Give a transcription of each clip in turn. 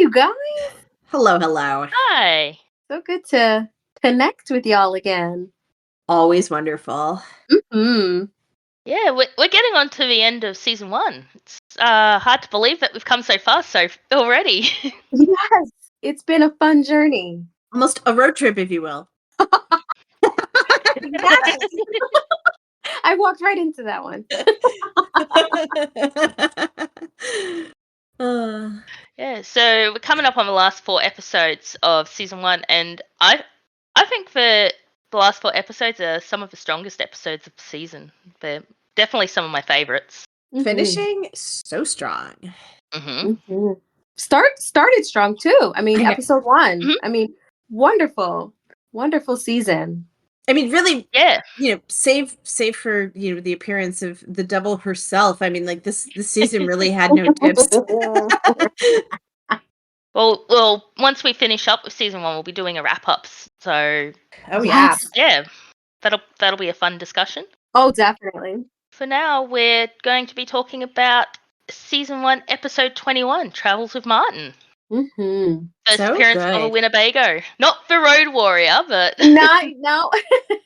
you guys. Hello, hello. Hi. So good to connect with y'all again. Always wonderful. Hmm. Yeah, we're getting on to the end of season 1. It's hard to believe that we've come so far already. Yes, it's been a fun journey. Almost a road trip, if you will. Yes. I walked right into that one. Yeah, so we're coming up on the last 4 episodes of season 1, and I think the last 4 episodes are some of the strongest episodes of the season. They're definitely some of my favorites. Finishing so strong. Mm-hmm. Started strong too. I mean, I know. episode 1. Mhm. I mean, wonderful season. I mean, really, Yeah. save for, the appearance of the devil herself. I mean, like this season really had no tips. Well, once we finish up with season 1, we'll be doing a wrap-up. So, Oh, Yes. yeah, that'll be a fun discussion. Oh, definitely. For now, we're going to be talking about season 1, episode 21, Travels with Martin. Mm-hmm. First So appearance of a good. Winnebago. Not the Road Warrior, but No,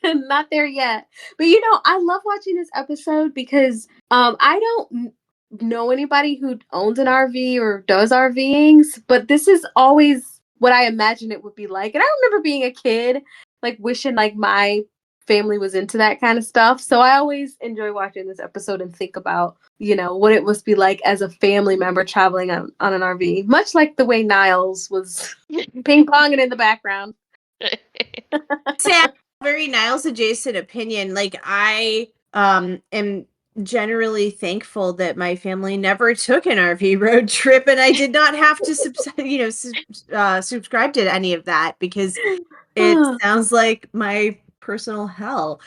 not there yet. But I love watching this episode because I don't know anybody who owns an RV or does RVings, but this is always what I imagine it would be like. And I remember being a kid, like wishing like my family was into that kind of stuff. So I always enjoy watching this episode and think about, what it must be like as a family member traveling on an RV, much like the way Niles was ping ponging in the background. Say I have a very Niles adjacent opinion. Like I am generally thankful that my family never took an RV road trip and I did not have to subscribe to any of that because it sounds like my personal hell.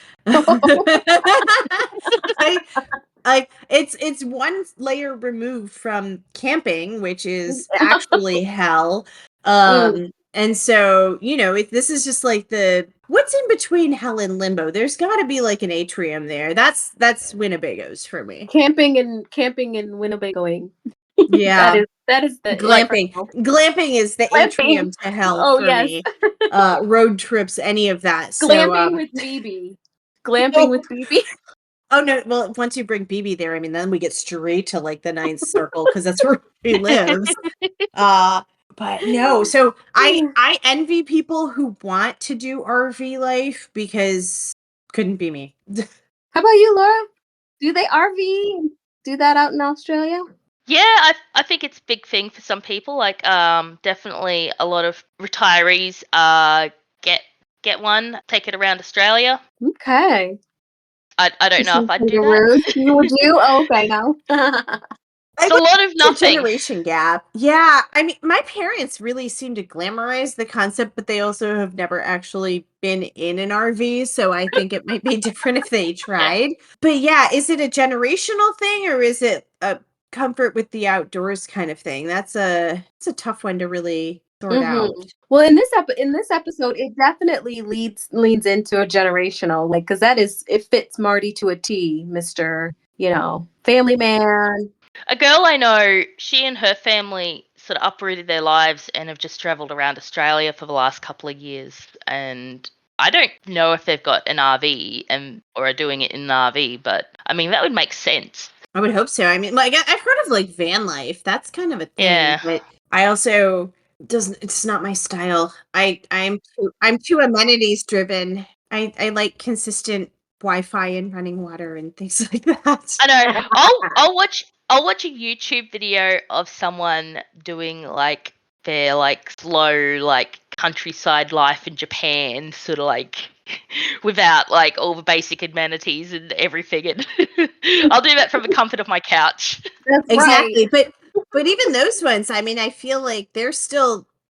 It's one layer removed from camping, which is actually hell. And so, this is just like what's in between hell and limbo. There's got to be like an atrium there. That's Winnebago's for me. Camping and Winnebagoing. Yeah. that is the Glamping. Glamping is the Glamping. atrium to hell Oh, for yes. me. Road trips, any of that. Glamping with BB. Glamping with BB. Oh no! Well, once you bring BB there, I mean, then we get straight to like the ninth circle because that's where he lives. But no, so I envy people who want to do RV life because couldn't be me. How about you, Laura? Do they RV and do that out in Australia? Yeah, I think it's a big thing for some people. Like, definitely a lot of retirees get one, take it around Australia. Okay. I don't know if I'd do that. You would do? Oh, okay, no. It's a lot of nothing. Generation gap. Yeah, I mean, my parents really seem to glamorize the concept, but they also have never actually been in an RV, so I think it might be different if they tried. But yeah, is it a generational thing or is it a comfort with the outdoors kind of thing? It's a tough one to really sort out. Well, in this episode, it definitely leans into a generational, like, because it fits Marty to a T, Mr. Family man. A girl I know, she and her family sort of uprooted their lives and have just travelled around Australia for the last couple of years. And I don't know if they've got an RV or are doing it in an RV, but I mean, that would make sense. I would hope so. I mean, like I've heard of like van life. That's kind of a thing. Yeah. But I also it's not my style. I'm too amenities driven. I like consistent Wi-Fi and running water and things like that. I know. I'll watch a YouTube video of someone doing like their like slow like countryside life in Japan, sort of like without like all the basic amenities and everything. And I'll do that from the comfort of my couch. That's Exactly. right. But even those ones, I mean, I feel like they're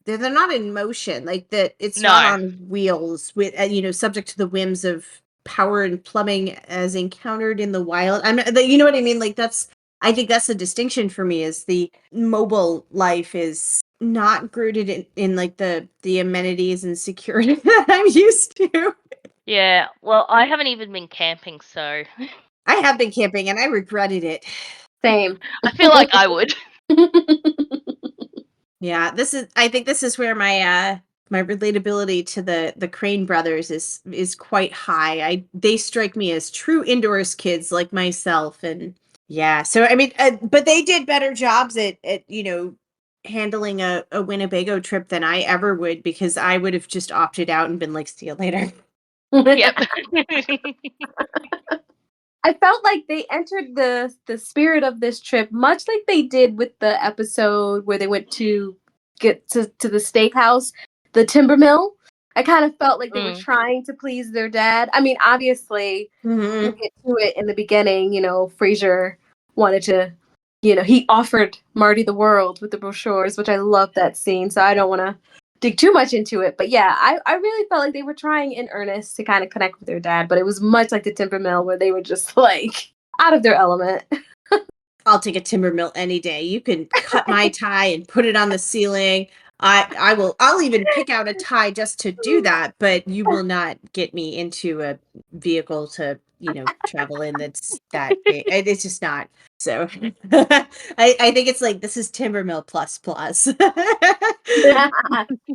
not in motion. Like that it's not No. on wheels with subject to the whims of power and plumbing as encountered in the wild. You know what I mean? Like I think that's the distinction for me is the mobile life is not rooted in like the amenities and security that I'm used to. Yeah. Well, I haven't even been camping, so I have been camping and I regretted it. Same. I feel like I would. Yeah, I think this is where my relatability to the Crane brothers is quite high. They strike me as true indoors kids like myself, and yeah. So I mean, but they did better jobs at handling a Winnebago trip than I ever would, because I would have just opted out and been like, see you later. Yep. I felt like they entered the spirit of this trip much like they did with the episode where they went to get to the steakhouse, the timber mill. I kind of felt like they were Mm. trying to please their dad. I mean, obviously, we'll Mhm. get to it in the beginning. Frasier wanted to, he offered Marty the world with the brochures, which I love that scene. So I don't want to dig too much into it. But yeah, I really felt like they were trying in earnest to kind of connect with their dad, but it was much like the Timber Mill where they were just like out of their element. I'll take a timber mill any day. You can cut my tie and put it on the ceiling. I'll even pick out a tie just to do that, but you will not get me into a vehicle to, travel in that's that big. It's just not. So I think it's like this is timber mill plus plus.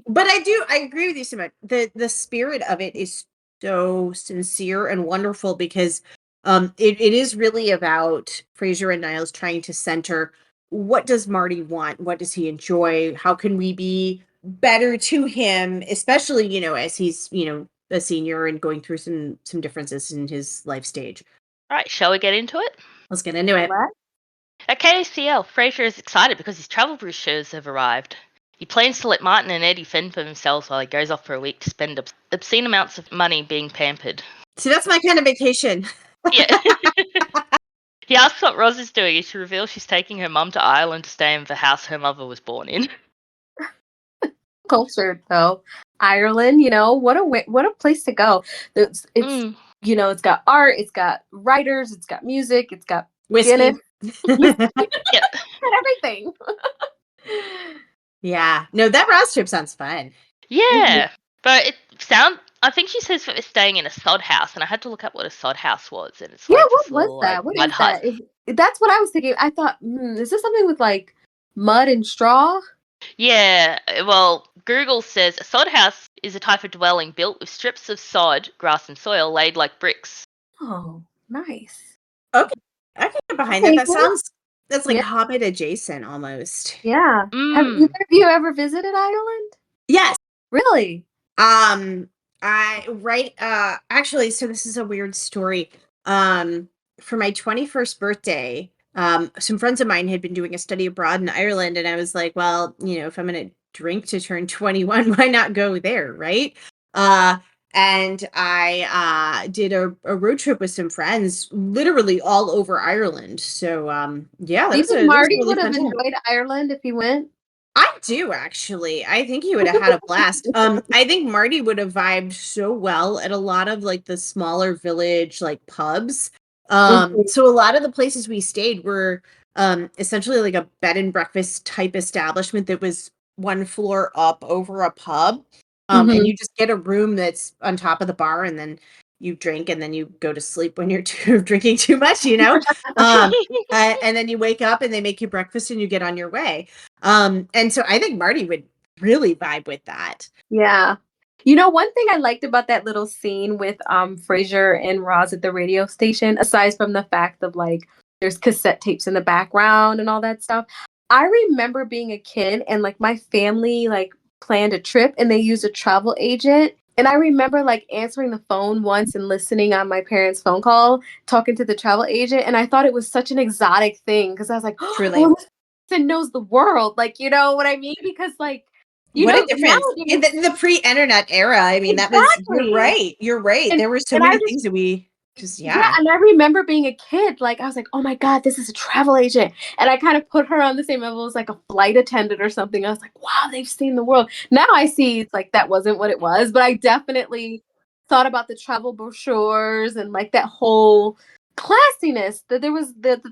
But I agree with you so much. The spirit of it is so sincere and wonderful, because it is really about Frasier and Niles trying to center, what does Marty want? What does he enjoy? How can we be better to him, especially, as he's, a senior and going through some differences in his life stage. Right, shall we get into it? Let's get into it. What? At KCL, Frasier is excited because his travel brochures have arrived. He plans to let Martin and Eddie fend for themselves while he goes off for a week to spend obscene amounts of money being pampered. See, that's my kind of vacation. Yeah. He asks what Roz is doing, and she reveals she's taking her mum to Ireland to stay in the house her mother was born in. Cultured though. Ireland, what a place to go. It's Mm. it's got art, it's got writers, it's got music, it's got Whiskey. Guinness, whiskey, Yep. and everything. Yeah. No, that Ross trip sounds fun. Yeah. But I think she says that they're staying in a sod house, and I had to look up what a sod house was, and it's Yeah, like what this was little like that? What mud is hut. that? That's what I was thinking. I thought, is this something with like mud and straw? Yeah, well, Google says a sod house is a type of dwelling built with strips of sod, grass, and soil laid like bricks. Oh, nice. Okay. I can get behind that. Okay, cool. That's like Yeah, Hobbit adjacent almost. yeah. Have either Mm. of you ever visited Ireland? Yes. Really? Um, actually, so this is a weird story. Um, for my 21st birthday, some friends of mine had been doing a study abroad in Ireland, and I was like, well, if I'm gonna drink to turn 21, why not go there, right? Uh, and I did a road trip with some friends, literally all over Ireland. So yeah, Do you think that was a Marty really would fun have time. enjoyed Ireland if he went? I do actually. I think he would have had a blast. I think Marty would have vibed so well at a lot of like the smaller village like pubs. Mhm, So a lot of the places we stayed were essentially like a bed and breakfast type establishment that was one floor up over a pub. And mhm. you just get a room that's on top of the bar, and then you drink, and then you go to sleep when you're drinking too much, Um, and then you wake up and they make you breakfast and you get on your way. And so I think Marty would really vibe with that. Yeah. One thing I liked about that little scene with Frasier and Roz at the radio station, aside from the fact of like there's cassette tapes in the background and all that stuff, I remember being a kid and like my family like planned a trip and they used a travel agent. And I remember like answering the phone once and listening on my parents' phone call, talking to the travel agent, and I thought it was such an exotic thing because I was like, oh, Truly. this person knows the world. Like, you know what I mean? Because like What a difference. In nowadays, the pre-internet era, I mean, you're exactly. right. You're right. And There were so and I many just things that we just, yeah, yeah. and I remember being a kid, like I was like, "Oh my God, this is a travel agent." And I kind of put her on the same level as like a flight attendant or something. I was like, "Wow, they've seen the world." Now I see it's like that wasn't what it was, but I definitely thought about the travel brochures and like that whole classiness that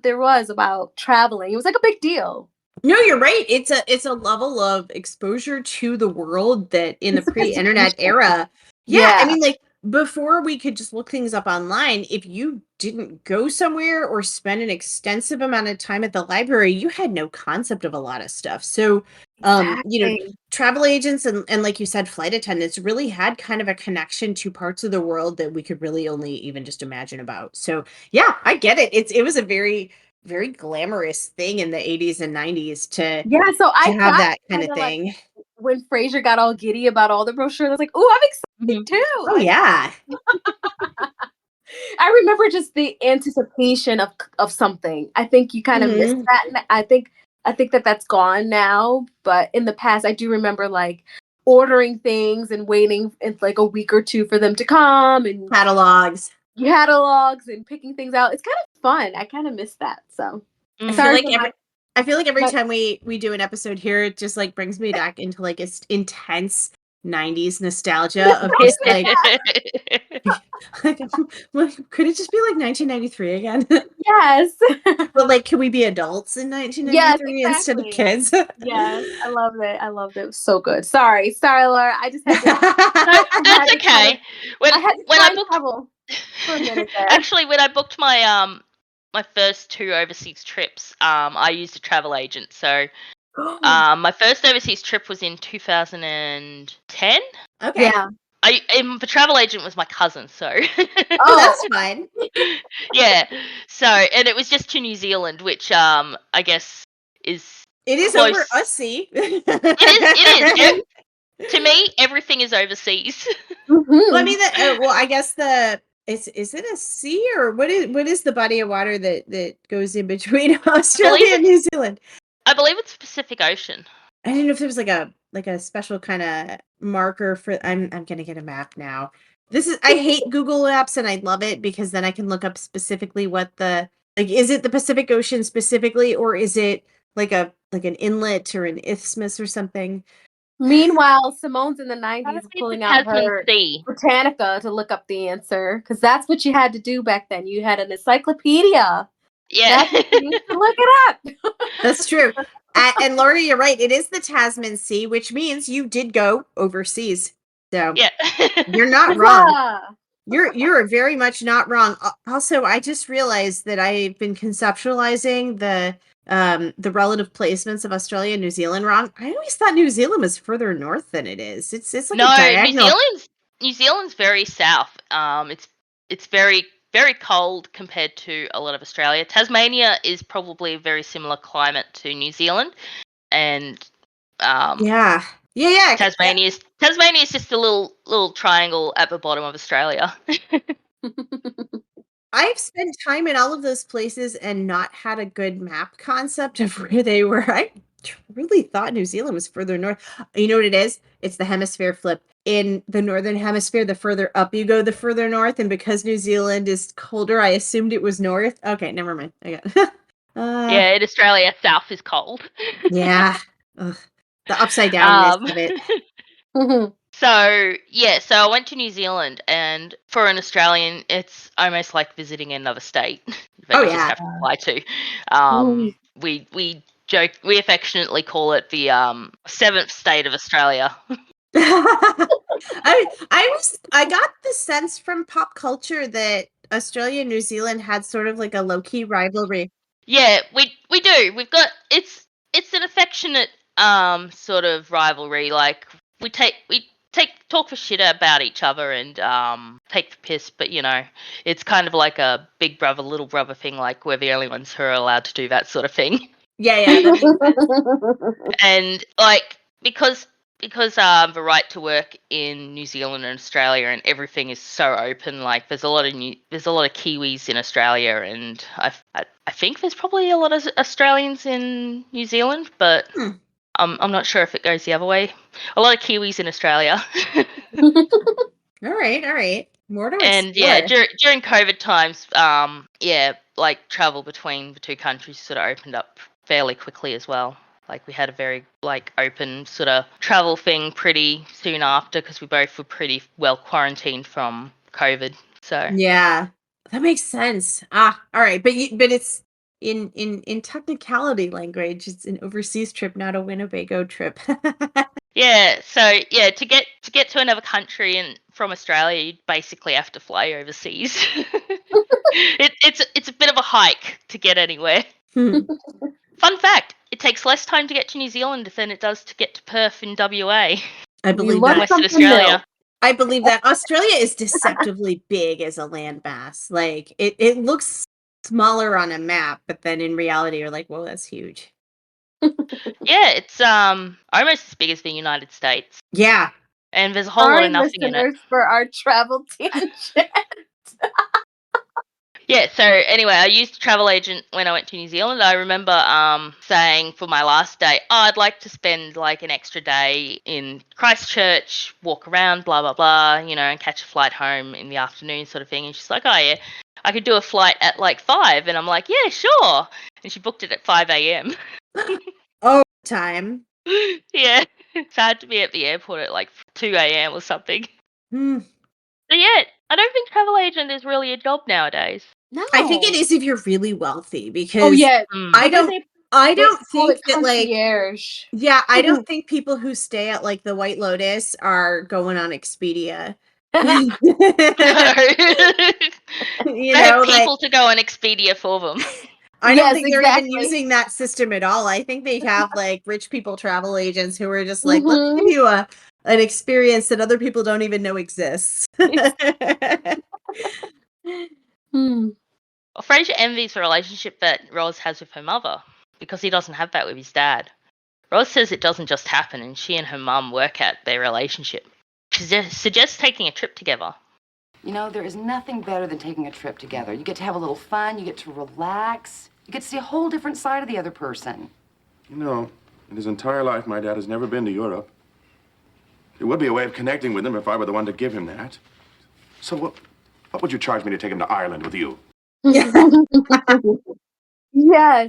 there was about traveling. It was like a big deal. No, you're right. It's a level of exposure to the world that in the And pre-internet sophistication. era, yeah, I Yeah. mean, like before we could just look things up online, if you didn't go somewhere or spend an extensive amount of time at the library, you had no concept of a lot of stuff. So Exactly. Travel agents and like you said, flight attendants really had kind of a connection to parts of the world that we could really only even just imagine about. So yeah, I get it. It was a very, very glamorous thing in the 80s and 90s Yeah, so to I have got that kind of kinda like thing. when Frasier got all giddy about all the brochures, I was like, "Ooh, I'm excited Mhm. too." Oh Like, yeah. I remember just the anticipation of something. I think you kind of miss Mhm. that, and I think that that's gone now, but in the past, I do remember, like, ordering things and waiting in, like, a week or 2 for them to come and Catalogs. catalogs and picking things out. It's kind of fun. I kinda miss that, so I feel Mm. sorry like for every I feel like every my time we do an episode here, it just like brings me back into like intense 90s nostalgia of just like, like, could it just be like 1993 again? Yes. But like, can we be adults in Yes, 1993 instead of exactly. kids? Yes, I loved it. I loved it. It was so good. Sorry, Laura. I just had to. No, I had that's to kind of. okay. When I had to when I time booked travel for a minute there. actually when I booked my first 2 overseas trips, I used a travel agent. So, my first overseas trip was in 2010. Okay. Yeah. The travel agent was my cousin, so Oh, Oh. that's fun. yeah. So, and it was just to New Zealand, which I guess is It is over close. us, see. It is. To me, everything is overseas. Well, I Hmm. mean, I guess is it a sea or what is the body of water that goes in between I believe Australia and it's New Zealand? I believe it's Pacific Ocean. I didn't know if there was like a special kind of marker for. I'm gonna get a map now. I hate Google Maps and I love it because then I can look up specifically what the like is it the Pacific Ocean specifically or is it like an inlet or an isthmus or something? Meanwhile, Simone's in the Gotta 90s be the pulling out Tasman her Sea. Britannica to look up the answer because that's what you had to do back then. You had an encyclopedia. Yeah. That's what you used to look it up. That's true. And Laura, you're right. It is the Tasman Sea, which means you did go overseas. So Yeah. you're not wrong. Huzzah! You're very much not wrong. Also, I just realized that I've been conceptualizing the relative placements of Australia and New Zealand wrong. I always thought New Zealand was further north than it is. It's like a No, diagonal. New Zealand's very south. It's very very cold compared to a lot of Australia. Tasmania is probably a very similar climate to New Zealand, and um, Yeah. Yeah, yeah. Tasmania's just a little triangle at the bottom of Australia. I've spent time in all of those places and not had a good map concept of where they were. I truly thought New Zealand was further north. You know what it is? It's the hemisphere flip. In the northern hemisphere, the further up you go, the further north. And because New Zealand is colder, I assumed it was north. Okay, never mind. I got Yeah, in Australia, south is cold. yeah. Ugh, the upside downness um, of it. Mhm. so I went to New Zealand, and for an Australian, it's almost like visiting another state that Oh you just yeah. have to fly to. Mm. We affectionately call it the seventh state of Australia. I got the sense from pop culture that Australia and New Zealand had sort of like a low key rivalry. Yeah, we do. It's an affectionate sort of rivalry. Like we take talk for shit about each other and take the piss, but it's kind of like a big brother little brother thing. Like we're the only ones who are allowed to do that sort of thing. Yeah, yeah, that makes sense. And like because the right to work in New Zealand and Australia and everything is so open. Like there's a lot of Kiwis in Australia, and I think there's probably a lot of Australians in New Zealand, but Hmm. I'm not sure if it goes the other way. A lot of Kiwis in Australia. All right, all right. More to And yeah, explore. during COVID times, yeah, like travel between the two countries sort of opened up fairly quickly as well. Like we had a very like open sort of travel thing pretty soon after because we both were pretty well quarantined from COVID. So Yeah, that makes sense. All right, but it's in technicality language, it's an overseas trip, not a Winnebago trip. yeah, to get to another country and from Australia, you basically have to fly overseas. It's a bit of a hike to get anywhere. Hmm. Fun fact: it takes less time to get to New Zealand than it does to get to Perth in WA, I We believe learned that. Western something new. Australia. I believe that. Australia is deceptively big as a landmass. Like it looks smaller on a map, but then in reality you're like, whoa, that's huge. Yeah, it's almost as big as the United States, Yeah. and there's a whole lot Sorry, of nothing in it. listeners, for our travel tangent. Yeah, so anyway, I used a travel agent when I went to New Zealand. I remember saying for my last day, oh, I'd like to spend like an extra day in Christchurch, walk around, blah, blah, blah, and catch a flight home in the afternoon sort of thing. And she's like, oh, yeah, I could do a flight at like 5. And I'm like, yeah, sure. And she booked it at 5 a.m. Oh, time. Yeah, so I had to be at the airport at like 2 a.m. or something. Hmm. So yeah, I don't think travel agent is really a job nowadays. No. I think it is if you're really wealthy Oh because yeah, Mm. I because don't I they don't call think it that like concierge. yeah, I don't think people who stay at like the White Lotus are going on Expedia. No. You They have know, like people to go on Expedia for them. I don't Yes, think they're even exactly. using that system at all. I think they have like rich people travel agents who are just like, let's give Mhm. you an experience that other people don't even know exists. Hmm. Well, Frasier envies the relationship that Roz has with her mother because he doesn't have that with his dad. Roz says it doesn't just happen, and she and her mum work out their relationship. She suggests taking a trip together. You know, there is nothing better than taking a trip together. You get to have a little fun, you get to relax, you get to see a whole different side of the other person. You know, in his entire life, my dad has never been to Europe. It would be a way of connecting with him if I were the one to give him that. So what would you charge me to take him to Ireland with you? Yes,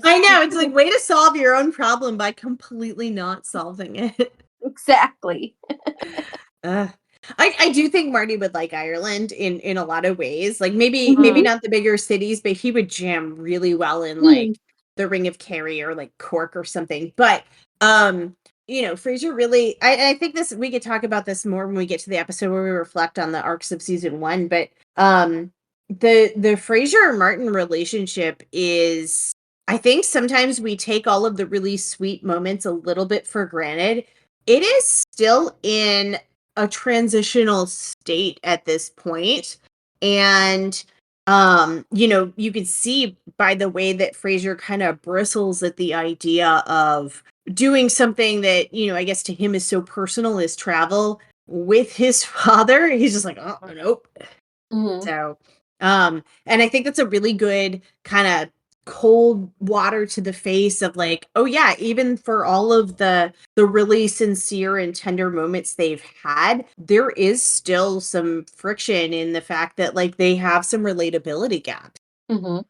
I know, it's like way to solve your own problem by completely not solving it. exactly. Ugh. I do think Marty would like Ireland in a lot of ways. Like maybe Mhm. not the bigger cities, but he would jam really well in like Hmm. the Ring of Kerry or like Cork or something. But Frasier really I think this we could talk about this more when we get to the episode where we reflect on the arcs of season 1, but the Frasier and Martin relationship is I think sometimes we take all of the really sweet moments a little bit for granted. It is still in a transitional state at this point. And you can see by the way that Frasier kind of bristles at the idea of doing something that, I guess to him is so personal as travel with his father. He's just like, oh, nope. Mhm. So, and I think that's a really good kind of cold water to the face of like, oh yeah, even for all of the really sincere and tender moments they've had, there is still some friction in the fact that like they have some relatability gaps. Mhm.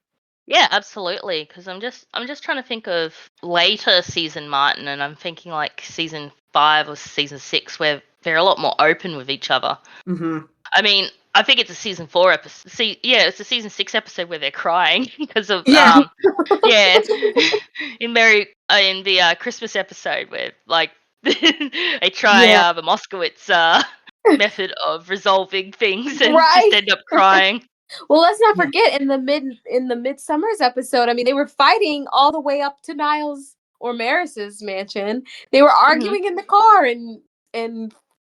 Yeah, absolutely. Because I'm just trying to think of later season Martin, and I'm thinking like season 5 or season 6, where they're a lot more open with each other. Mm-hmm. I mean, I think it's a season 4 episode. It's a season 6 episode where they're crying because of Yeah. yeah, in the Christmas episode where like they try Yeah. the Moskowitz method of resolving things and just Right. end up crying. Well, let's not Yeah. forget in the Midsummer's episode. I mean, they were fighting all the way up to Niles or Maris's mansion. They were Mhm. arguing in the car, and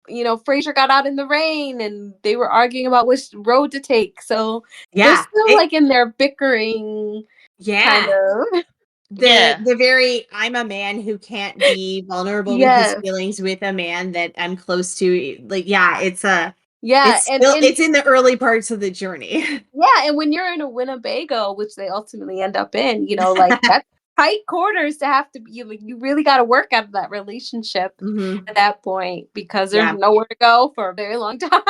Frasier got out in the rain, and they were arguing about which road to take. So they're Yeah. still like in their bickering kind Yeah. of. Yeah. The very I'm a man who can't be vulnerable with his Yes. feelings with a man that I'm close to. Like, yeah, Yeah, and it's in the early parts of the journey. yeah, and when you're in a Winnebago, which they ultimately end up in, like that's tight quarters to have to be like you really got to work out of that relationship Hmm. at that point because there's Yeah. nowhere to go for a very long time.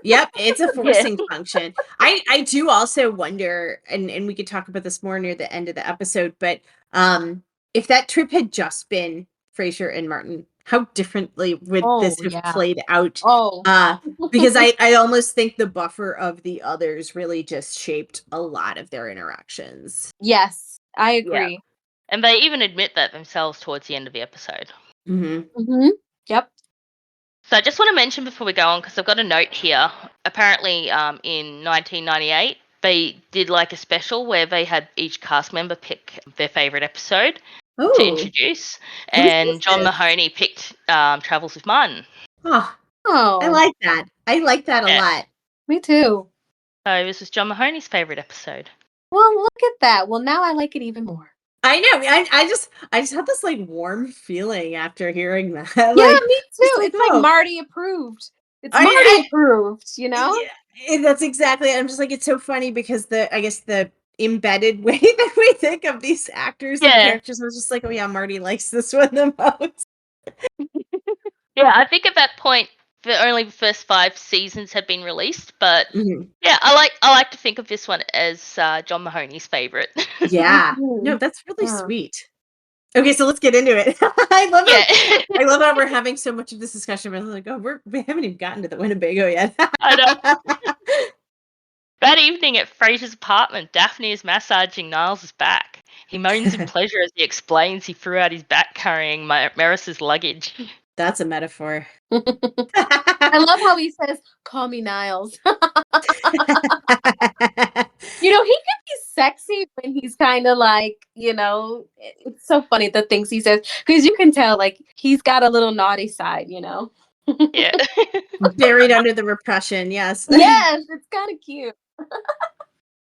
Yep, it's a Yeah. forcing function. I do also wonder, and we could talk about this more near the end of the episode, but if that trip had just been Frasier and Martin, how differently would Oh, this have yeah. played out? Oh. Because I almost think the buffer of the others really just shaped a lot of their interactions. Yes, I Yeah. agree. And they even admit that themselves towards the end of the episode. Hmm. Mhm. Yep. So I just want to mention before we go on, because I've got a note here. Apparently, in 1998, they did like a special where they had each cast member pick their favorite episode. to Oh, introduce, who's and John this? Mahoney picked Travels with Martin. Oh, I Oh, like that. I like that a Yeah. lot. me too. So this was John Mahoney's favourite episode. Well, look at that. Well, now I like it even more. I know. I just had this like warm feeling after hearing that. Yeah, Like, me just too. like, It's like oh, Marty approved. It's I Marty approved, you know? yeah, that's exactly. I'm just like, it's so funny because I guess the embedded way that we think of these actors and Yeah. characters was just like, oh yeah, Marty likes this one the most. Yeah, I think at that point, only the first 5 seasons had been released, but Mhm. yeah, I like to think of this one as John Mahoney's favourite. Yeah, no, Mhm. that's really Yeah. sweet. Okay, so let's get into it. Yeah. I love how we're having so much of this discussion, but I was like, oh, we haven't even gotten to the Winnebago yet. I know. That evening at Frasier's apartment, Daphne is massaging Niles' back. He moans in pleasure as he explains he threw out his back carrying Maris's luggage. That's a metaphor. I love how he says, "Call me Niles." You know, he can be sexy when he's kind of like, it's so funny the things he says because you can tell like he's got a little naughty side, you know. Yeah. Buried under the repression, yes. Yes, it's kind of cute.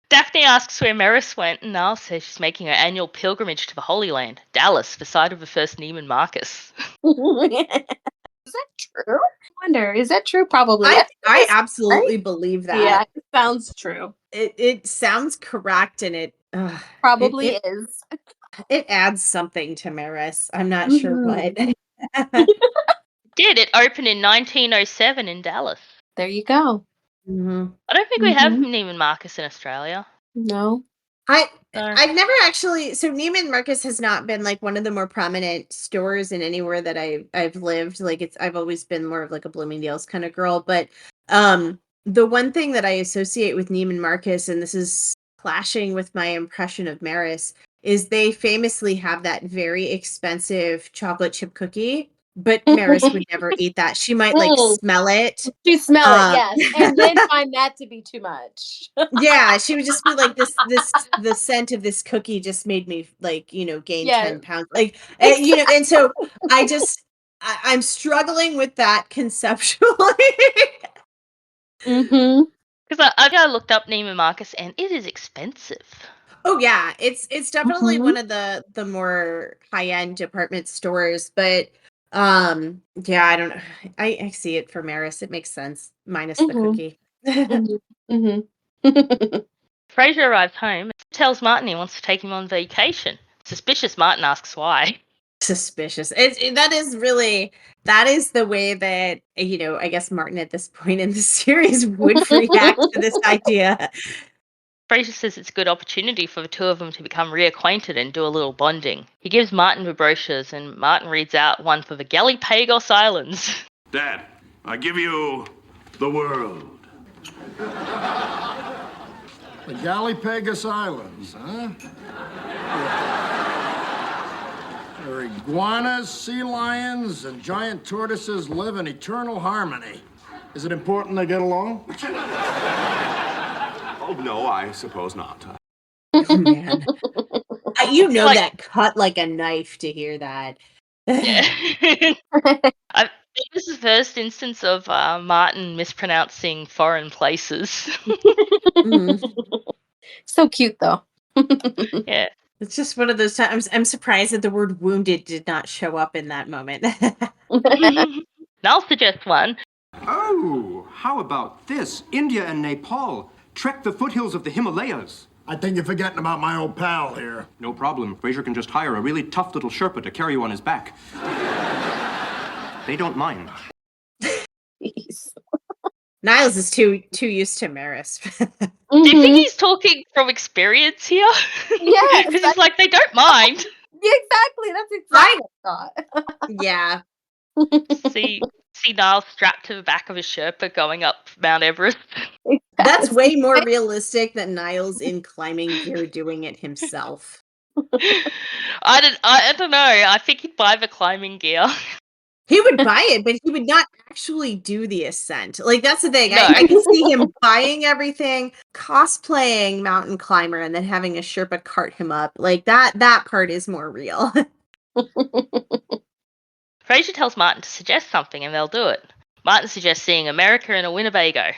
Daphne asks where Maris went, and Niles says she's making her annual pilgrimage to the Holy Land, Dallas, the site of the first Neiman Marcus. Is that true? I wonder, is that true? Probably. I Right? absolutely believe Yeah, that. it sounds true. It sounds correct, and Probably it is. it adds something to Maris. I'm not sure what. Mhm. It opened in 1907 in Dallas. There you go. Mhm. I don't think we have Mhm. Neiman Marcus in Australia. No. I So, I've never actually, so Neiman Marcus has not been like one of the more prominent stores in anywhere that I've lived. Like I've always been more of like a Bloomingdale's kind of girl. But the one thing that I associate with Neiman Marcus, and this is clashing with my impression of Maris, is they famously have that very expensive chocolate chip cookie. But Maris would never eat that. She might like Mm. smell it. You smell it, Um, yes, and then find that to be too much. Yeah, she would just be like, the scent of this cookie just made me like, gain Yes. 10 pounds. Like, Exactly. and so I'm struggling with that conceptually. Mm-hmm. because I looked up Neiman Marcus, and it is expensive. Oh yeah, it's definitely Mm-hmm. one of the more high-end department stores, but yeah, I don't know. I see it for Maris. It makes sense minus the Mm-hmm. cookie. Mm-hmm. Mm-hmm. Frasier arrives home and tells Martin he wants to take him on vacation. Suspicious Martin asks why. Suspicious. That is the way that, I guess Martin at this point in the series would react to this idea. Frasier says it's a good opportunity for the two of them to become reacquainted and do a little bonding. He gives Martin the brochures, and Martin reads out one for the Galapagos Islands. Dad, I give you the world. The Galapagos Islands, huh? Where iguanas, sea lions, and giant tortoises live in eternal harmony. Is it important they get along? Oh, no, I suppose not. Oh man. Like, That cut like a knife to hear that. yeah. I think this is the first instance of Martin mispronouncing foreign places. Mhm. So cute though. Yeah. It's just one of those times. I'm surprised that the word wounded did not show up in that moment. I'll suggest one. Oh, how about this? India and Nepal trek the foothills of the Himalayas. I think you're forgetting about my old pal here. No problem. Frasier can just hire a really tough little Sherpa to carry you on his back. They don't mind. Jeez. Niles is too used to Maris. Do you think Mhm. he's talking from experience here? Yes, Because he's like, they don't mind. exactly. That's exactly what I thought. Yeah. See Niall strapped to the back of his Sherpa going up Mount Everest. That's way more realistic than Niles in climbing gear doing it himself. I don't know. I think he'd buy the climbing gear. He would buy it, but he would not actually do the ascent. Like, that's the thing. No. I can see him buying everything, cosplaying mountain climber, and then having a Sherpa cart him up. Like, that part is more real. Frasier tells Martin to suggest something and they'll do it. Martin suggests seeing America in a Winnebago.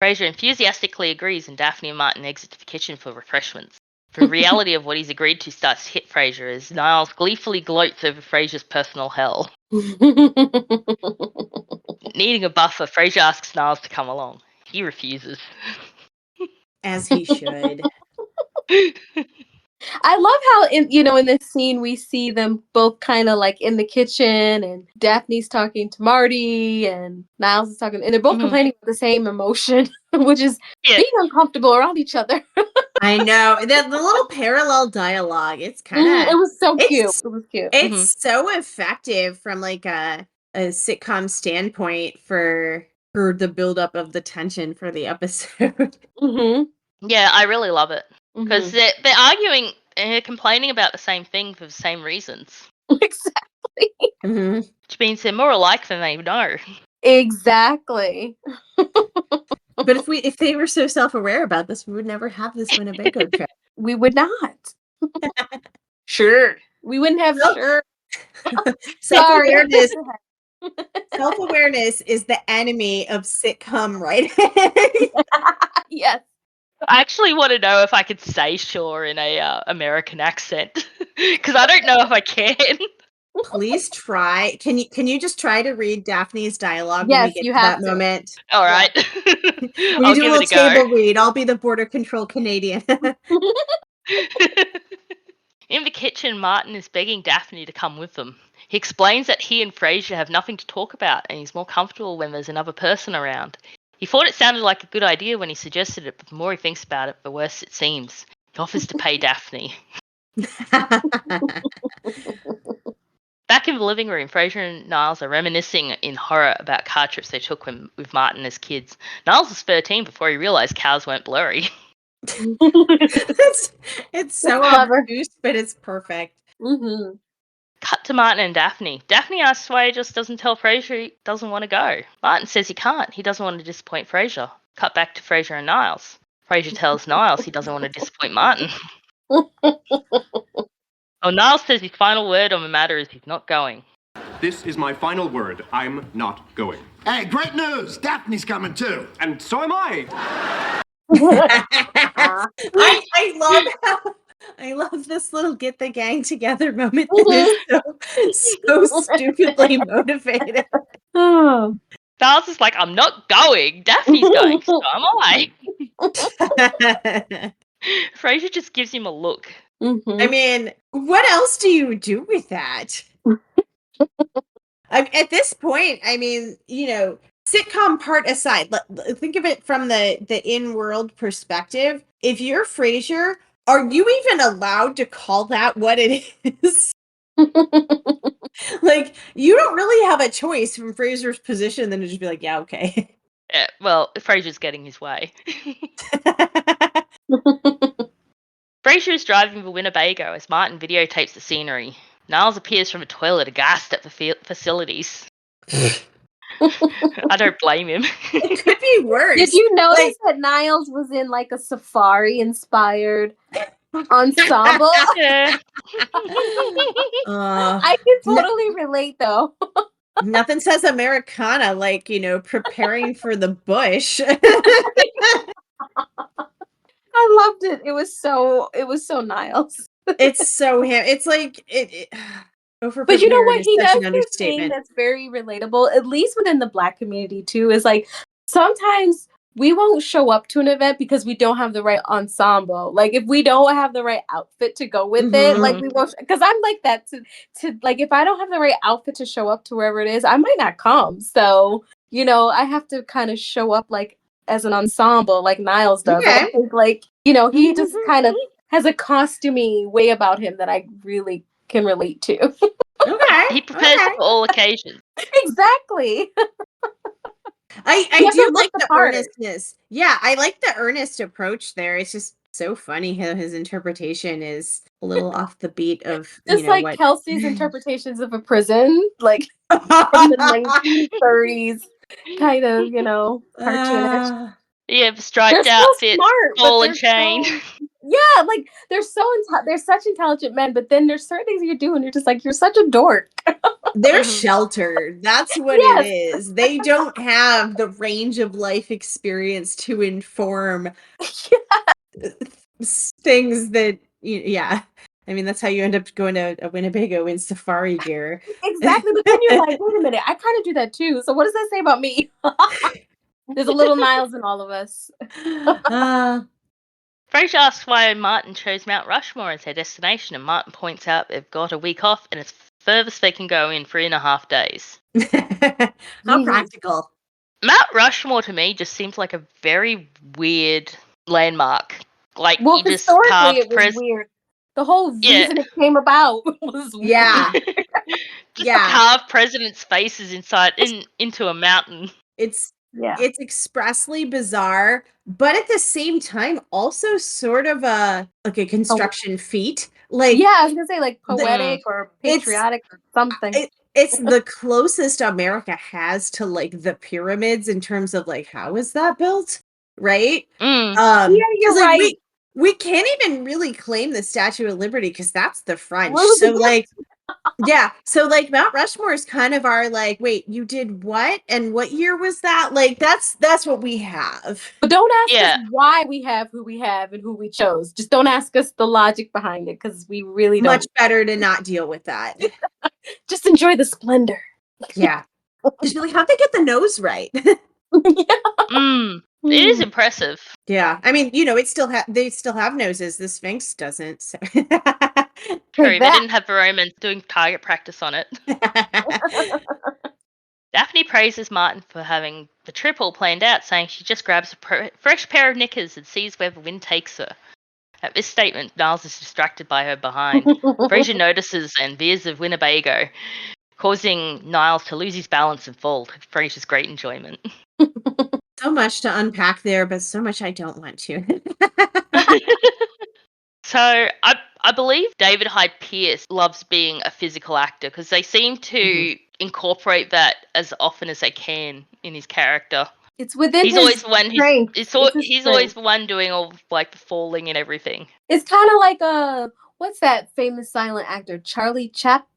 Frasier enthusiastically agrees and Daphne and Martin exit to the kitchen for refreshments. The reality of what he's agreed to starts to hit Frasier as Niles gleefully gloats over Frasier's personal hell. Needing a buffer, Frasier asks Niles to come along. He refuses. As he should. I love how in this scene we see them both kind of like in the kitchen, and Daphne's talking to Marty, and Niles is talking, and they're both complaining about the same emotion, which is being uncomfortable around each other. I know the little parallel dialogue. It's kind of it was so cute. It was cute. It's so effective from like a sitcom standpoint for the buildup of the tension for the episode. Yeah, I really love it because they're arguing and complaining about the same thing for the same reasons. Exactly. Which means they're more alike than they know. Exactly. But if they were so self-aware about this, we would never have this Winnebago trip. We would not. Sure. We wouldn't have sure. Self-awareness. Self-awareness is the enemy of sitcom writing. Yes. I actually want to know if I could say sure in a American accent because I don't know if I can. Please try. Can you just try to read Daphne's dialogue Yes, when we get you to have that to. moment? All right. We I'll do a give little it a go. table read. I'll be the border control Canadian. In the kitchen, Martin is begging Daphne to come with them. He explains that he and Frasier have nothing to talk about and he's more comfortable when there's another person around. He thought it sounded like a good idea when he suggested it, but the more he thinks about it, the worse it seems. He offers to pay Daphne. Back in the living room, Frasier and Niles are reminiscing in horror about car trips they took with Martin as kids. Niles was 13 before he realised cars weren't blurry. It's so obtuse, but it's perfect. Cut to Martin and Daphne. Daphne asks why he just doesn't tell Frasier he doesn't want to go. Martin says he can't. He doesn't want to disappoint Frasier. Cut back to Frasier and Niles. Frasier tells Niles he doesn't want to disappoint Martin. Niles says his final word on the matter is he's not going. This is my final word. I'm not going. Hey, great news! Daphne's coming too. And so am I. I love this little get the gang together moment that is so stupidly motivated. Niles is like, I'm not going. Daphne's going, so am I. Frasier just gives him a look. I mean, what else do you do with that? At this point, I mean, sitcom part aside, think of it from the in-world perspective. If you're Frasier, are you even allowed to call that what it is? Like, you don't really have a choice from Frasier's position than to just be like, yeah, okay. Yeah, well, Frasier's getting his way. Frasier is driving the Winnebago as Martin videotapes the scenery. Niles appears from a toilet aghast at the facilities. I don't blame him. It could be worse. Did you notice that Niles was in like a safari-inspired ensemble? Yeah. I can totally relate, though. Nothing says Americana like, preparing for the bush. I loved it. It was so Niles. It's so him. It's like but you know what? He does an this thing that's very relatable, at least within the Black community too, is like sometimes we won't show up to an event because we don't have the right ensemble. Like if we don't have the right outfit to go with it, like we won't, because I'm like that to like if I don't have the right outfit to show up to wherever it is, I might not come. So, I have to kind of show up like as an ensemble like Niles does. Okay. I think like, he just kind of has a costumey way about him that I really can relate to. Okay. He prepares for all occasions. Exactly. I do like the earnestness. Yeah, I like the earnest approach there. It's just so funny how his interpretation is a little off the beat of just like what Kelsey's interpretations of a prison, like from the 1930s, kind of, cartoonish. Yeah, striped outfit, ball and chain. Yeah, like they're such intelligent men, but then there's certain things you do, and you're just like, you're such a dork. They're Mhm. sheltered. That's what it Yes. is. They don't have the range of life experience to inform things that, yeah. I mean, that's how you end up going to a Winnebago in safari gear. Exactly, but then you're like, wait a minute, I kind of do that too. So what does that say about me? There's a little Niles in all of us. Uh, Frasier asks why Martin chose Mount Rushmore as their destination, and Martin points out they've got a week off and it's furthest they can go in 3.5 days. how practical. Mount Rushmore to me just seems like a very weird landmark. Like Well, you just historically, it carved was weird. The whole reason it came about was Yeah. weird. just Yeah. carved presidents' faces into a mountain. It's Yeah. it's expressly bizarre, but at the same time also sort of a construction feat. Like Yeah, I was gonna say like the poetic or it's patriotic or something. it's the closest America has to like the pyramids in terms of like how is that built, right? Mm. Yeah, Because you're like right. we can't even really claim the Statue of Liberty because that's the French. What was So it? like yeah, so like Mount Rushmore is kind of our like, wait, you did what? And what year was that? Like that's what we have. But don't ask us Yeah. why we have who we have and who we chose. Just don't ask us the logic behind it because we really Much don't. better to not deal with that. Just enjoy the splendor. Yeah. Just be like, how'd they get the nose right? Mm. It is impressive. Yeah. I mean, they still have noses. The Sphinx doesn't. So. True, they that. didn't have the Romans doing target practice on it. Daphne praises Martin for having the trip all planned out, saying she just grabs a fresh pair of knickers and sees where the wind takes her. At this statement, Niles is distracted by her behind. Frasier notices and veers of Winnebago, causing Niles to lose his balance and fall to Frasier's great enjoyment. So much to unpack there, but so much I don't want to. So I believe David Hyde Pierce loves being a physical actor because they seem to incorporate that as often as they can in his character. It's within He's his always the one strength. It's his he's always strength. the one doing all like the falling and everything. It's kind of like what's that famous silent actor, Charlie Chaplin?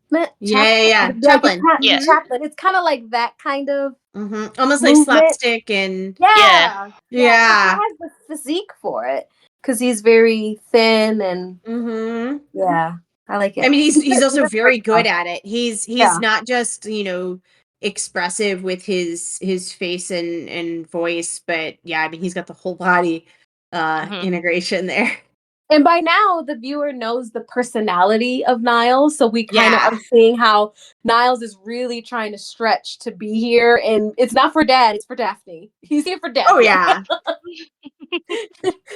Yeah. Like Chaplin. Yeah. Chaplin. It's kind of like that kind of Almost like movement. slapstick and Yeah. He yeah. has the physique for it because he's very thin and yeah, I like it. I mean, he's also a very great good actor. at it. He's Yeah. not just, expressive with his face and voice, but yeah, I mean, he's got the whole body integration there. And by now, the viewer knows the personality of Niles, so we kind of Yeah. are seeing how Niles is really trying to stretch to be here, and it's not for Dad; it's for Daphne. He's here for Daphne. Oh yeah.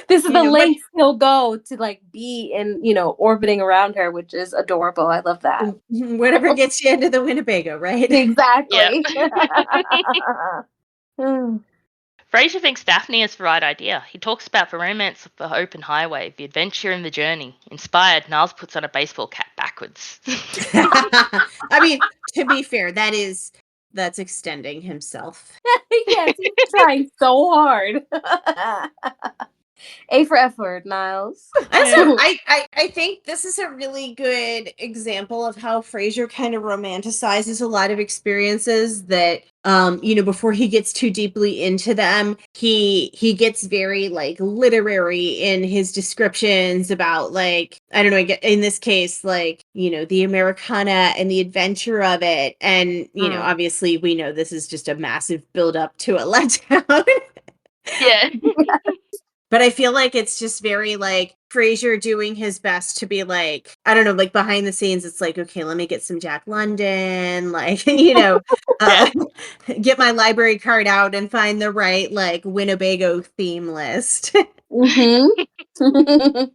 This is the But lengths he'll go to like be in, orbiting around her, which is adorable. I love that. whatever gets you into the Winnebago, right? Exactly. Frasier thinks Daphne has the right idea. He talks about the romance of the open highway, the adventure and the journey. Inspired, Niles puts on a baseball cap backwards. I mean, to be fair, that's extending himself. Yes, he's trying so hard. A for effort, Niles. I think this is a really good example of how Frasier kind of romanticizes a lot of experiences that before he gets too deeply into them, he gets very like literary in his descriptions about like, I don't know, in this case, like, the Americana and the adventure of it. And, obviously we know this is just a massive buildup to a letdown. Yeah. But I feel like it's just very like Frasier doing his best to be like, I don't know, like behind the scenes, it's like, okay, let me get some Jack London, like, get my library card out and find the right like Winnebago theme list. The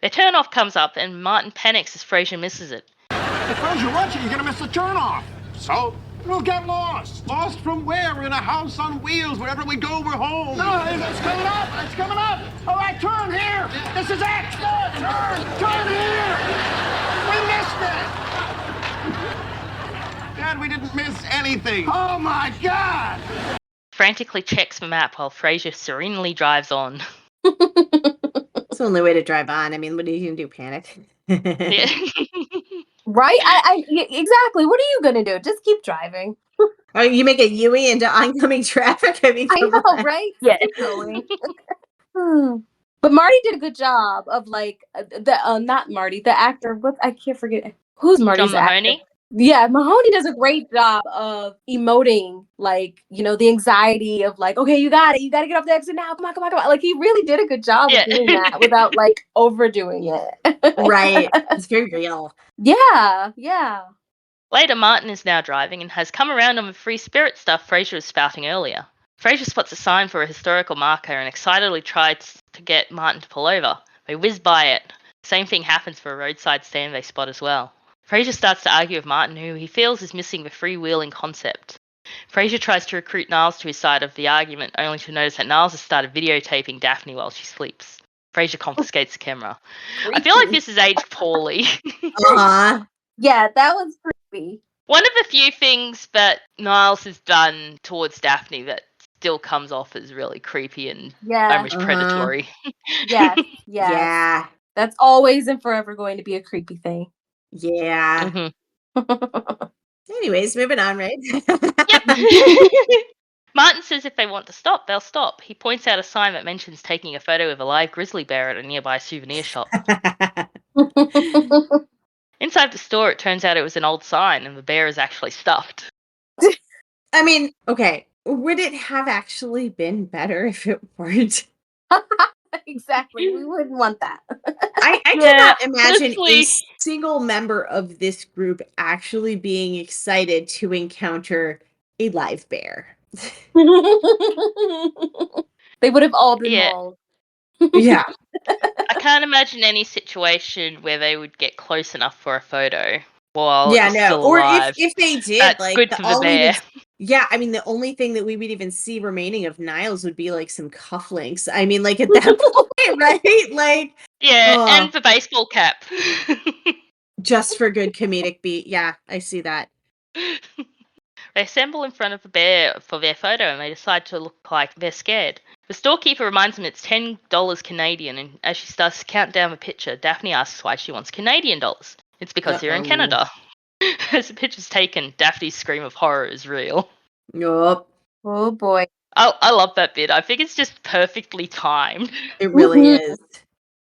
turnoff comes up and Martin panics as Frasier misses it. If Frasier watch it, you're gonna miss the turnoff. So? We'll get lost. Lost from where? We're in a house on wheels. Wherever we go, we're home. No, it's coming up. It's coming up. All right, turn here. This is it. Turn here. We missed it. Dad, we didn't miss anything. Oh, my God. Frantically checks the map while Frasier serenely drives on. the only way to drive on. I mean, what are you gonna do? Panic? Yeah. Right? Exactly. What are you gonna do? Just keep driving. Oh, you make a Yui into oncoming traffic? I mean, I come know, on. right? Yeah. Keep going. Hmm. But Marty did a good job of like not Marty, the actor. What I can't forget who's John Marty's actor. Mahoney. Yeah, Mahoney does a great job of emoting, like, the anxiety of like, okay, you got it. You got to get off the exit now. Come on, come on, come on. Like, he really did a good job of Yeah. doing that without like overdoing it. Right. It's very real. Yeah, yeah. Later, Martin is now driving and has come around on the free spirit stuff Frasier was spouting earlier. Frasier spots a sign for a historical marker and excitedly tries to get Martin to pull over. They whiz by it. Same thing happens for a roadside stand they spot as well. Frasier starts to argue with Martin, who he feels is missing the freewheeling concept. Frasier tries to recruit Niles to his side of the argument, only to notice that Niles has started videotaping Daphne while she sleeps. Frasier confiscates the camera. I feel like Creepy. this is aged poorly. Uh-huh. Yeah, that was creepy. One of the few things that Niles has done towards Daphne that still comes off as really creepy and Yeah, almost predatory. yes, yes. Yeah. That's always and forever going to be a creepy thing. Yeah. Mhm. Anyways, moving on, right? Yep. Martin says if they want to stop, they'll stop. He points out a sign that mentions taking a photo of a live grizzly bear at a nearby souvenir shop. Inside the store, it turns out it was an old sign and the bear is actually stuffed. I mean, okay. Would it have actually been better if it weren't? Exactly. We wouldn't want that. I Yeah, cannot imagine a honestly. single member of this group actually being excited to encounter a live bear. They would have all been Yeah, mauled. Yeah. I can't imagine any situation where they would get close enough for a photo while it Yeah, was no. still Or if alive. they did, That's like good for the all we bear. would yeah, I mean the only thing that we would even see remaining of Niles would be like some cufflinks. I mean, like at that point, right? Like, Yeah, oh, and the baseball cap. just for good comedic beat. Yeah, I see that. They assemble in front of the bear for their photo and they decide to look like they're scared. The storekeeper reminds them it's $10 Canadian, and as she starts to count down the picture, Daphne asks why she wants Canadian dollars. It's because they're in Uh-oh. Canada. As the picture's taken, Daphne's scream of horror is real. Nope. Oh boy. I love that bit. I think it's just perfectly timed. It really Mhm. is.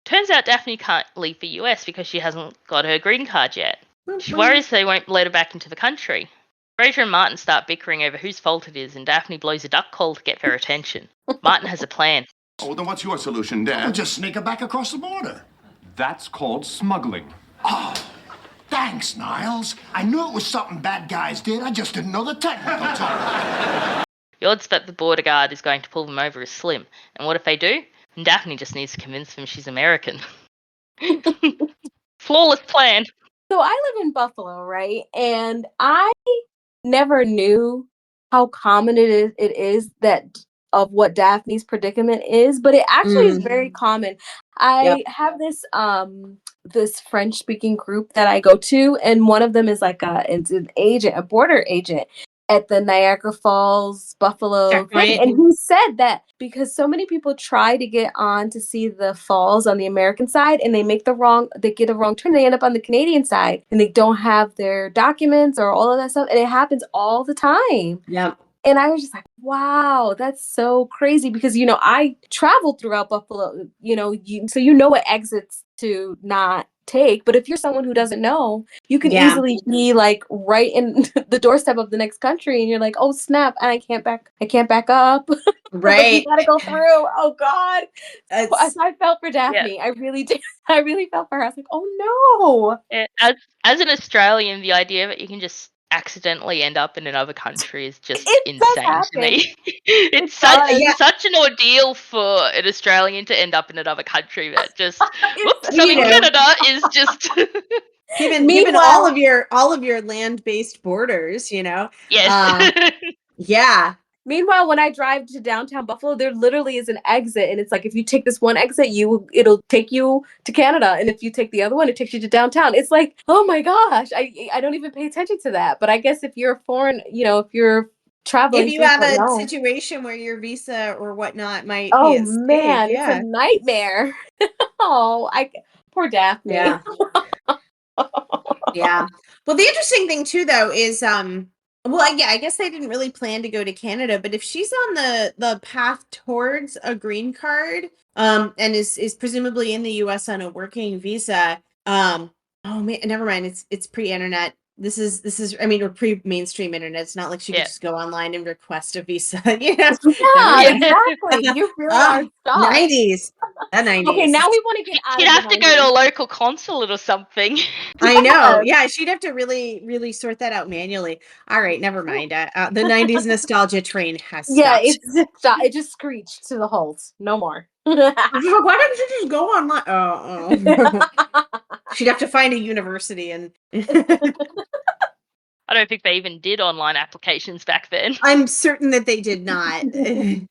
Turns out Daphne can't leave the US because she hasn't got her green card yet. She Well, worries they won't let her back into the country. Frasier and Martin start bickering over whose fault it is, and Daphne blows a duck call to get their attention. Martin has a plan. Oh, then what's your solution, We'll Dad? just sneak her back across the border. That's called smuggling. Thanks, Niles. I knew it was something bad guys did. I just didn't know the technical term. The odds that the border guard is going to pull them over is slim, and what if they do? And Daphne just needs to convince them she's American. Flawless plan. So I live in Buffalo, right? And I never knew how common it is that of what Daphne's predicament is, but it actually is very common. Yep. I have this French speaking group that I go to, and one of them is like it's an agent, a border agent at the Niagara Falls, Buffalo thing. Checkpoint. And he said that because so many people try to get on to see the falls on the American side and they get a wrong turn, they end up on the Canadian side and they don't have their documents or all of that stuff. And it happens all the time. Yep. And I was just like, wow, that's so crazy because, I traveled throughout Buffalo, so what exits to not take. But if you're someone who doesn't know, you can Yeah. easily be like right in the doorstep of the next country and you're like, oh snap, and I can't back up. Like, you Right. gotta go through. Oh God. It's, I felt for Daphne. I really did. I really felt for her. I was like, oh Yeah, as an Australian, the idea that you can just accidentally end up in another country is no. just It does insane to happen. me. It It's such does. yeah. such an ordeal for an Australian to end up in another country that just whoops, It's I'm in You know. Canada is just Given all of Meanwhile, your land-based borders, yes. yeah. Meanwhile, when I drive to downtown Buffalo, there literally is an exit, and it's like if you take this one exit, it'll take you to Canada, and if you take the other one, it takes you to downtown. It's like, oh my gosh, I don't even pay attention to that. But I guess if you're a foreign, if you're traveling if you have a frequently. situation where your visa or whatnot might be Oh at stake. man, it's a Yeah. nightmare. Oh, poor Daphne. Yeah. Yeah. Well, the interesting thing too, though, is well, yeah, I guess they didn't really plan to go to Canada, but if she's on the path towards a green card, and is presumably in the U.S. on a working visa, oh man, never mind, it's pre-internet. This is I mean, or pre-mainstream internet. It's not like she could Yeah. just go online and request a visa. Yeah. Never Yeah, mind. exactly. You really are stuck. 90s. The Okay, 90s. now we want to get out You'd of the have to go to a 90s. local consulate or something. I know. Yes. Yeah, she'd have to really, really sort that out manually. All right, never mind. The 90s nostalgia train has Yeah, stopped. it just screeched to the halt. No more. Why don't you just go online? She'd have to find a university and I don't think they even did online applications back then. I'm certain that they did not. It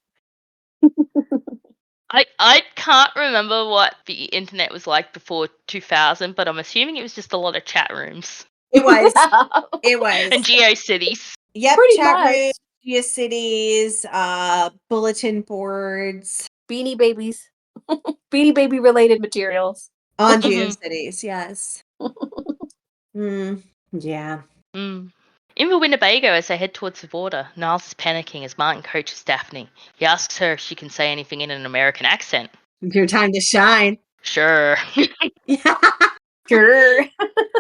I can't remember what the internet was like before 2000, but I'm assuming it was just a lot of chat rooms was. Yeah, It was. and GeoCities. Yep, pretty chat much. rooms, GeoCities, bulletin boards Beanie Babies. Beanie Baby related materials. on Mhm. GeoCities, yes. Yeah. Mm. In the Winnebago, as they head towards the border, Niles is panicking as Martin coaches Daphne. He asks her if she can say anything in an American accent. Your time to shine. Sure. Sure.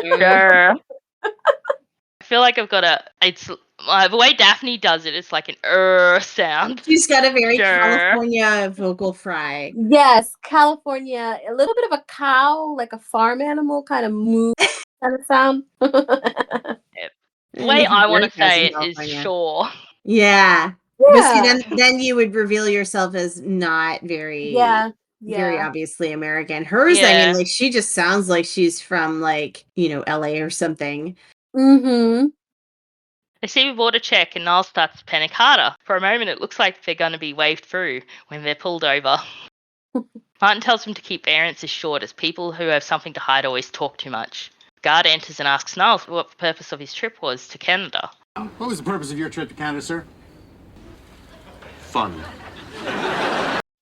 Sure. I feel like I've got the way Daphne does it, it's like an sound. She's got a very Sure. California vocal fry. Yes, California. A little bit of a cow, like a farm animal kind of moo kind of sound. The way Anything I want Derek to has say in it is California. sure. Yeah. But see, Yeah. then you would reveal yourself as not very, Yeah. very Yeah. obviously American. Hers, I mean, Yeah. like she just sounds like she's from like, LA or something. Mm-hmm. They see the border check and Niles starts to panic harder. For a moment, it looks like they're going to be waved through when they're pulled over. Martin tells them to keep their answers short, as people who have something to hide always talk too much. The guard enters and asks Niles what the purpose of his trip was to Canada. What was the purpose of your trip to Canada, sir? Fun.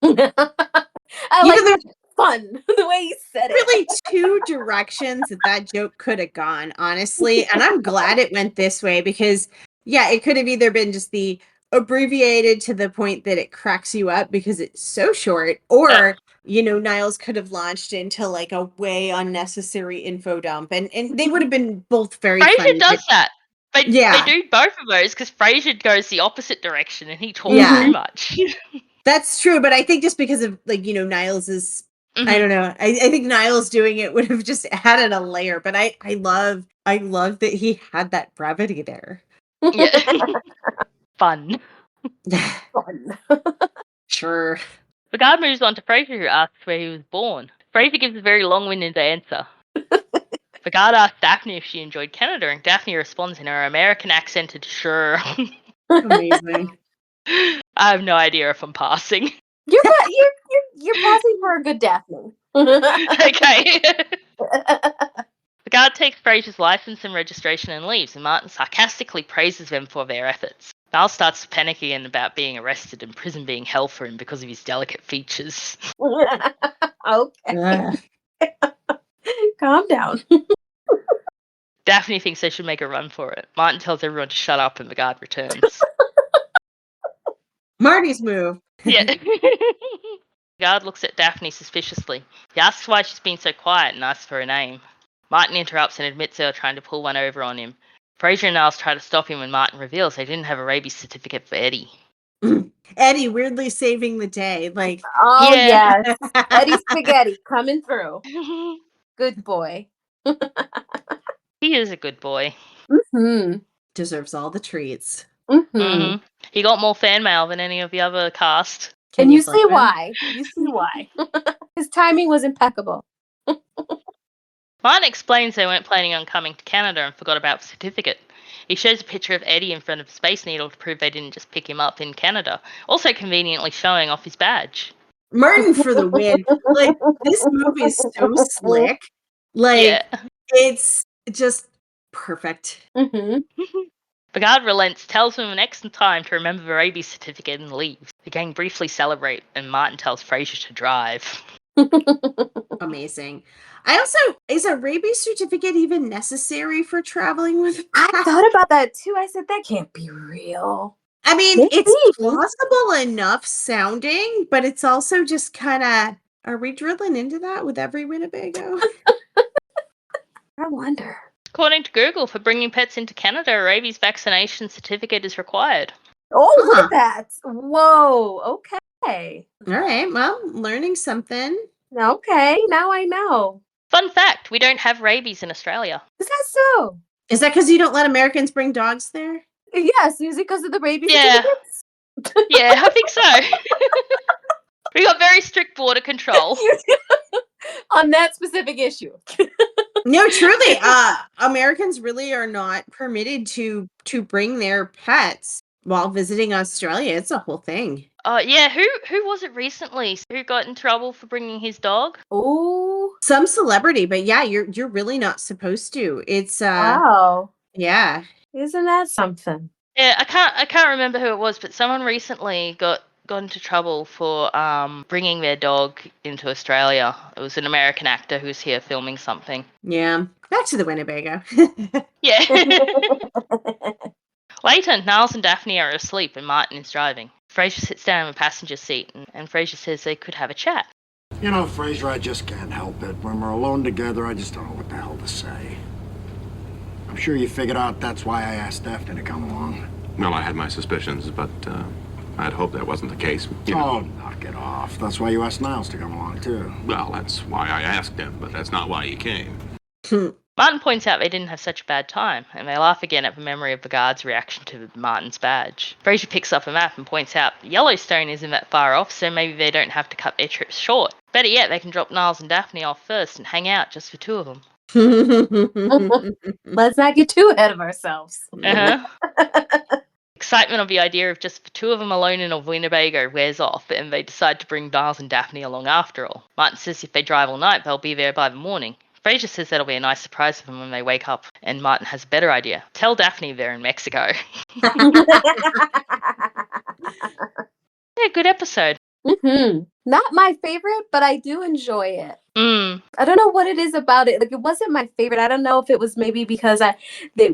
I You like know, there's fun the way you said it. really two directions that joke could have gone, honestly. And I'm glad it went this way because, yeah, it could have either been just the abbreviated to the point that it cracks you up because it's so short, or, Niles could have launched into like a way unnecessary info dump. And they would have been both very Frasier funny. does that. They Yeah. do both of those because Frasier goes the opposite direction and he talks Yeah. too much. That's true, but I think just because of Niles is I don't know. I think Niles doing it would have just added a layer, but I love that he had that brevity there. Yeah. Fun. Fun. Sure. The guard moves on to Frasier, who asks where he was born. Frasier gives a very long-winded answer. The guard asks Daphne if she enjoyed Canada, and Daphne responds in her American accented sure. Amazing. I have no idea if I'm passing. You're passing for a good Daphne. Okay. The guard takes Frasier's license and registration and leaves, and Martin sarcastically praises them for their efforts. Niles starts to panic again about being arrested and prison being hell for him because of his delicate features. Okay. Calm down. Daphne thinks they should make a run for it. Martin tells everyone to shut up and the guard returns. Marty's move. Yeah. The guard looks at Daphne suspiciously. He asks why she's been so quiet and asks for her name. Martin interrupts and admits they were trying to pull one over on him. Frasier and Niles try to stop him when Martin reveals they didn't have a rabies certificate for Eddie. Eddie weirdly saving the day. Like, Oh Yeah. yes. Eddie Spaghetti coming through. Good boy. He is a good boy. Mm-hmm. deserves all the treats. Mm-hmm. Mm-hmm. He got more fan mail than any of the other cast. And you blame see him? why. You see why. His timing was impeccable. Martin explains they weren't planning on coming to Canada and forgot about the certificate. He shows a picture of Eddie in front of Space Needle to prove they didn't just pick him up in Canada, also conveniently showing off his badge. Martin for the win. Like, this movie is so slick. Like, Yeah. it's just perfect. Mm-hmm. The guard relents, tells him an extra time to remember the rabies certificate and leaves. The gang briefly celebrate, and Martin tells Frasier to drive. Amazing. I also, is a rabies certificate even necessary for traveling with a I pet? thought about that too. I said that can't be real. I mean, Maybe. it's plausible enough sounding, but it's also just kind of, are we drilling into that with every Winnebago? I wonder. According to Google, for bringing pets into Canada, a rabies vaccination certificate is required. Oh, look Huh. at that. Whoa. Okay. All right. Well, learning something. Okay. Now I know. Fun fact, we don't have rabies in Australia. Is that so? Is that because you don't let Americans bring dogs there? Yes. Is it because of the rabies Yeah. certificates? Yeah, I think so. We got very strict border control. On that specific issue. No, truly, Americans really are not permitted to bring their pets while visiting Australia. It's a whole thing. Yeah, who was it recently who got in trouble for bringing his dog? Oh. Some celebrity, but yeah, you're really not supposed to. It's Wow. yeah. Isn't that something? Yeah, I can't remember who it was, but someone recently got into trouble for bringing their dog into Australia. It was an American actor who was here filming something. Yeah. Back to the Winnebago. Yeah. Later, Niles and Daphne are asleep and Martin is driving. Frasier sits down in the passenger seat and Frasier says they could have a chat. You know, Frasier, I just can't help it. When we're alone together, I just don't know what the hell to say. I'm sure you figured out that's why I asked Daphne to come along. Well, I had my suspicions, but I'd hoped that wasn't the case. You know. Oh, knock it off. That's why you asked Niles to come along, too. Well, that's why I asked him, but that's not why he came. Martin points out they didn't have such a bad time, and they laugh again at the memory of the guard's reaction to Martin's badge. Frasier picks up a map and points out Yellowstone isn't that far off, so maybe they don't have to cut their trips short. Better yet, they can drop Niles and Daphne off first and hang out just for two of them. Let's not get too ahead of ourselves. Excitement of the idea of just the two of them alone in a Winnebago wears off, and they decide to bring Niles and Daphne along after all. Martin says if they drive all night, they'll be there by the morning. Frasier says that'll be a nice surprise for them when they wake up, and Martin has a better idea. Tell Daphne they're in Mexico. Yeah, good episode. Not my favorite, but I do enjoy it. I don't know what it is about it. Like, it wasn't my favorite. I don't know if it was maybe because this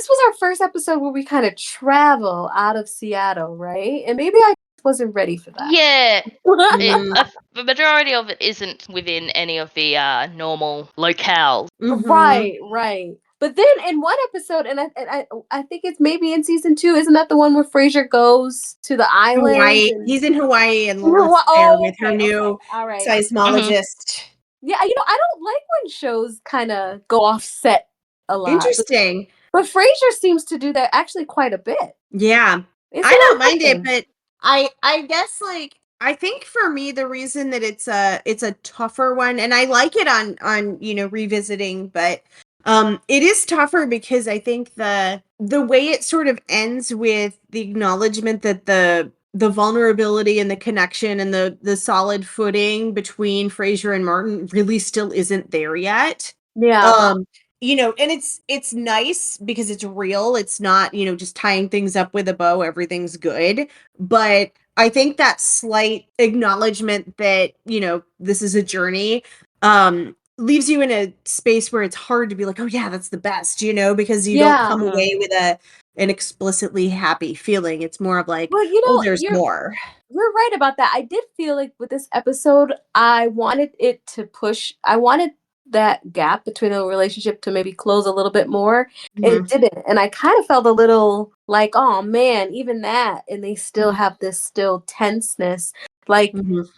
was our first episode where we kind of travel out of Seattle, right? And maybe I wasn't ready for that. Yeah. The majority of it isn't within any of the normal locales. Right. But then in one episode, and I think it's maybe in season 2, isn't that the one where Frasier goes to the island? Hawaii. He's in Hawaii and Laura's there with her new seismologist. Yeah, I don't like when shows kind of go off set a lot. Interesting. But Frasier seems to do that actually quite a bit. Yeah. I don't mind it, but I guess I think for me the reason that it's a tougher one, and I like it on revisiting, but it is tougher because I think the way it sort of ends with the acknowledgement that the vulnerability and the connection and the solid footing between Frasier and Martin really still isn't there yet. Yeah. And it's nice because it's real. It's not, just tying things up with a bow, everything's good. But I think that slight acknowledgement that, this is a journey, leaves you in a space where it's hard to be like, oh yeah, that's the best, because you don't come away with an explicitly happy feeling. It's more of like, well, there's more. You're right about that. I did feel like with this episode, I wanted that gap between the relationship to maybe close a little bit more. It didn't. And I kind of felt a little like, oh man, even that. And they still have this still tenseness. Like,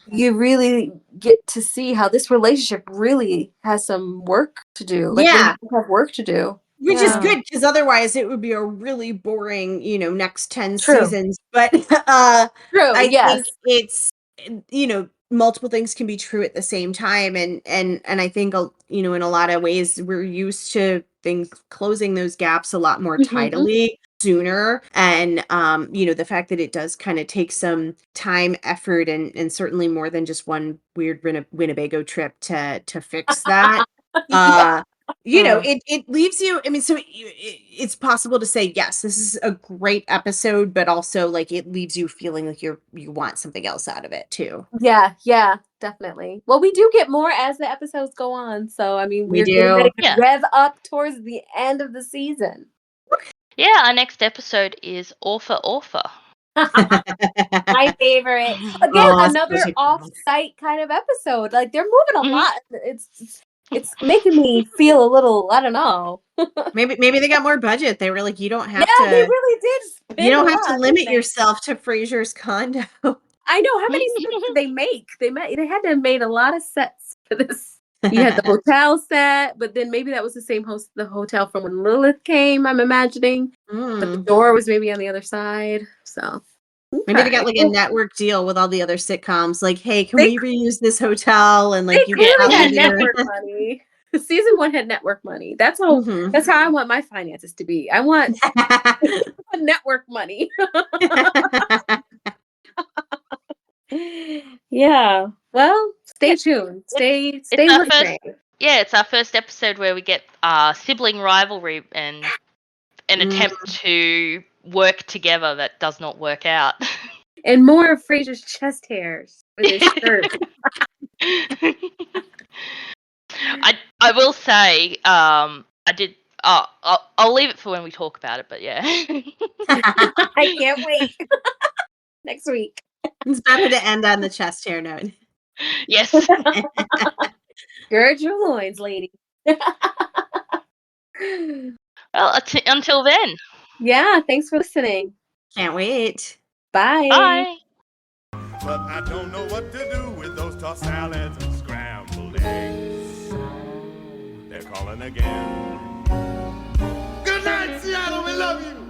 you really get to see how this relationship really has some work to do. Like, yeah. they have work to do. Which is good, because otherwise it would be a really boring, next 10 seasons. But I think it's, multiple things can be true at the same time. And I think, in a lot of ways, we're used to things closing those gaps a lot more tidily sooner. And, the fact that it does kind of take some time, effort, and certainly more than just one weird Winnebago trip to fix that. Mm. it leaves you. I mean, so it's possible to say yes, this is a great episode, but also like it leaves you feeling like you want something else out of it too. Yeah, yeah, definitely. Well, we do get more as the episodes go on. So, I mean, We we're getting ready do. to Yeah. rev up towards the end of the season. Yeah, our next episode is Orpha Orpha. My favorite. Again, Oh, such another a good one. off-site kind of episode. Like they're moving a Mhm. lot. It's making me feel a little, I don't know. Maybe they got more budget. They were like, Yeah, they really did you spend a don't have to lot, didn't limit they? yourself to Frasier's condo. I know. How many sets did they make? They had to have made a lot of sets for this. You had the hotel set, but then maybe that was the same the hotel from when Lilith came, I'm imagining. But the Mm. door was maybe on the other side. So Maybe they got okay. like a network deal with all the other sitcoms. Like, hey, can They we reuse this hotel and they like you get clearly out had of there? network money. Season 1 had network money. That's how Mhm. I want my finances to be. I want network money. Yeah. Well, stay tuned. It's Stay our first. listening. Yeah, it's our first episode where we get sibling rivalry and an Mm. attempt to work together that does not work out. And more of Frasier's chest hairs with his shirt. I will say I did. I'll leave it for when we talk about it. But yeah. I can't wait. Next week. It's better to end on the chest hair note. Yes. Gird your loins, lady. Well, until then. Yeah, thanks for listening. Can't wait. Bye. Bye. But I don't know what to do with those tossed salads and scrambled eggs. They're calling again. Good night, Seattle. We love you.